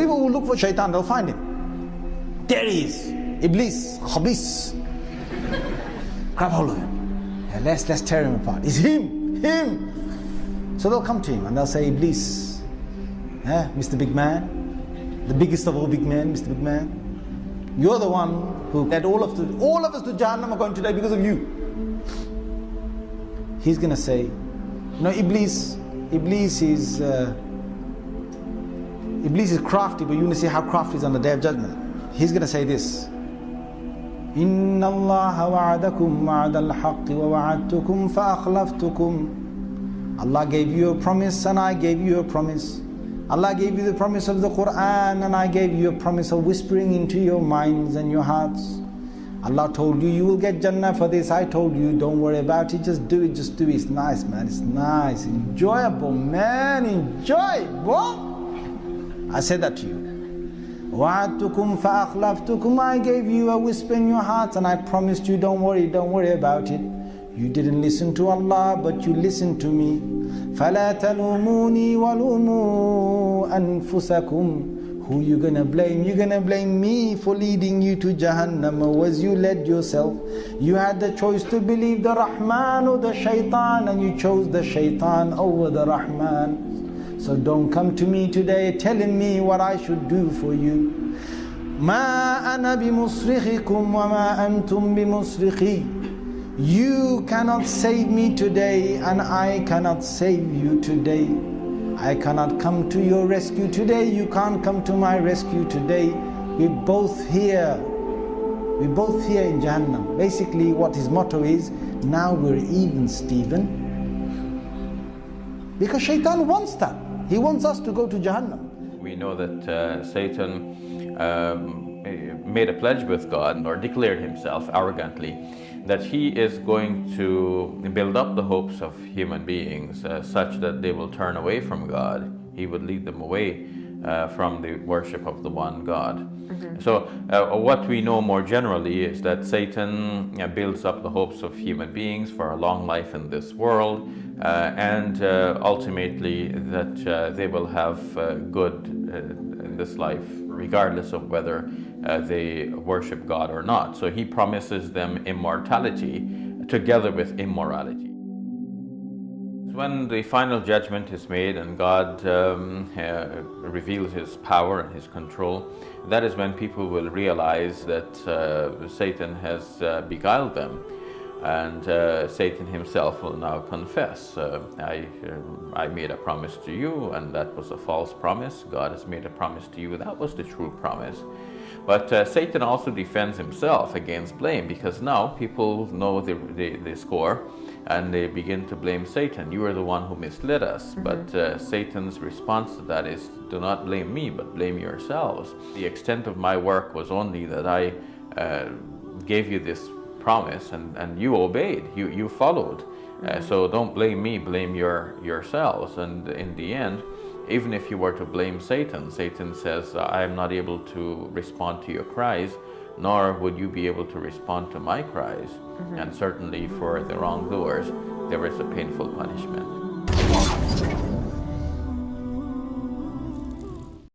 People who look for shaitan, they'll find him. There he is. Iblis, Khabis. Grab hold of him. Yeah, let's tear him apart. It's him. So they'll come to him and they'll say, Iblis, Mr. Big Man, the biggest of all big men, Mr. Big Man. You're the one who led all of us to Jahannam are going today because of you. He's going to say, no, Iblis is crafty, but you're going to see how crafty is on the Day of Judgment. He's going to say this, إِنَّ اللَّهَ وَعَدَكُمْ وَعَدَ الْحَقِّ وَوَعَدْتُكُمْ فَأَخْلَفْتُكُمْ. Allah gave you a promise and I gave you a promise. Allah gave you the promise of the Quran and I gave you a promise of whispering into your minds and your hearts. Allah told you will get Jannah for this. I told you don't worry about it, just do it. It's nice, man, it's nice, enjoyable, man, enjoy, boy. I said that to you. وَعَدْتُكُمْ فَأَخْلَفْتُكُمْ. I gave you a whisper in your hearts and I promised you don't worry about it. You didn't listen to Allah, but you listened to me. فَلَا تَلُومُونِي وَلُومُوا أَنفُسَكُمْ. Who you gonna blame? You're gonna blame me for leading you to Jahannam, or was you led yourself? You had the choice to believe the Rahman or the Shaitan, and you chose the Shaitan over the Rahman. So don't come to me today telling me what I should do for you. مَا أَنَا بِمُصْرِخِكُمْ وَمَا أَنْتُمْ بِمُصْرِخِي. You cannot save me today and I cannot save you today. I cannot come to your rescue today. You can't come to my rescue today. We're both here. We're both here in Jahannam. Basically what his motto is, now we're even, Stephen. Because Shaitan wants that. He wants us to go to Jahannam. We know that Satan made a pledge with God, or declared himself arrogantly that he is going to build up the hopes of human beings such that they will turn away from God. He would lead them away from the worship of the one God. So what we know more generally is that Satan builds up the hopes of human beings for a long life in this world, and ultimately that they will have good in this life, regardless of whether they worship God or not. So he promises them immortality together with immorality. When the final judgment is made and God reveals his power and his control, that is when people will realize that Satan has beguiled them. And Satan himself will now confess, I made a promise to you and that was a false promise. God has made a promise to you, that was the true promise. But Satan also defends himself against blame, because now people know the score and they begin to blame Satan. You are the one who misled us. But Satan's response to that is, do not blame me, but blame yourselves. The extent of my work was only that I gave you this promise and you obeyed, you followed. So don't blame me, blame yourselves. And in the end, even if you were to blame Satan, Satan says, I am not able to respond to your cries, nor would you be able to respond to my cries. And certainly for the wrongdoers, there is a painful punishment.